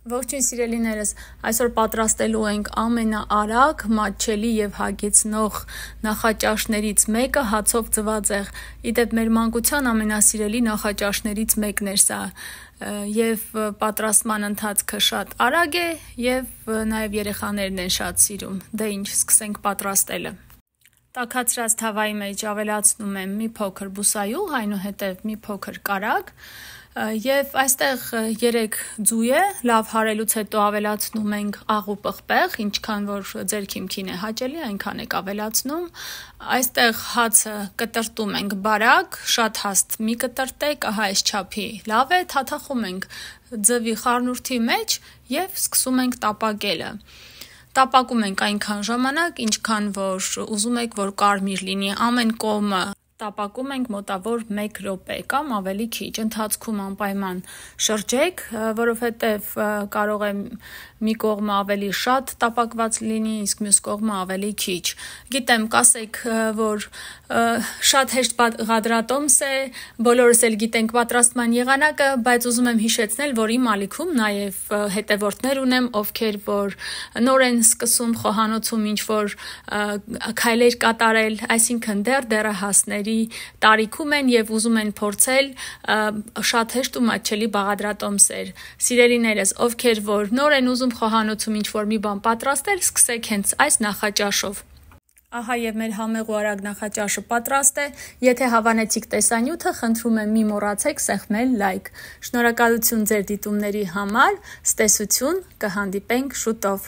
Ողջույն սիրելիներս, այսօր պատրաստելու ենք ամենաարագ, մատչելի եւ հագեցնող նախաճաշներից մեկը հացով ծվածեղ։ Իդեպ մեր մանկության ամենասիրելի նախաճաշներից մեկն էր սա եւ պատրաստման ընթացքը շատ արագ է եւ նաեւ երեխաներն են շատ սիրում։ Դե ինչ, սկսենք պատրաստելը։ Տաքացրած թավայի մեջ ավելացնում եմ մի փոքր բուսայուղ, այնուհետև մի փոքր կարագ եւ այստեղ 3 ձու է, լավ հարելուց հետո ավելացնում ենք աղ ու պղպեղ, ինչքան որ ձեր քիմքին է հաճելի, այնքան եք ավելացնում։ Այստեղ հացը կտրտում ենք բարակ, շատ հաստ մի կտրտեք, ահա այս չափի լավ է, թաթախում ենք ձվի խառնուրդի մեջ եւ սկսում ենք տապակելը։ Տապակում ենք այնքան ժամանակ, ինչքան որ ուզում եք, որ կարմիր լինի, ամեն կողմը տապակում ենք մոտավոր 1 րոպե կամ ավելի քիչ, ընթացքում անպայման շրջեք, որովհետև կարող է մի կողմը ավելի շատ տապակված լինի, իսկ մյուս կողմը ավելի քիչ։ Գիտեմ, կասեք, որ շատ հեշտ բաղադրատոմս է, բոլորս էլ գիտենք պատրաստման եղանակը, բայց ուզում եմ հիշեցնել, որ իմ ալիքում նաև հետևորդներ ունեմ, ովքեր որ նոր են սկսում խոհանոցում ինչ-որ քայլեր կատարել, այսինքն դեռահասների տարիքում են եւ ուզում են փորձել շատ հեշտ ու մատչելի բաղադրատոմսեր։ Սիրելիներս, ովքեր որ նոր են ուզում խոհանոցում ինչ-որ մի բան պատրաստել, սկսեք հենց այս նախաճաշով։ Ահա եւ մեր համեղ ու արագ նախաճաշը պատրաստ է։ Եթե հավանեցիք տեսանյութը, խնդրում եմ մի մոռացեք սեղմել լայք։ Շնորհակալություն ձեր դիտումների համար, ցտեսություն, կհանդիպենք շուտով։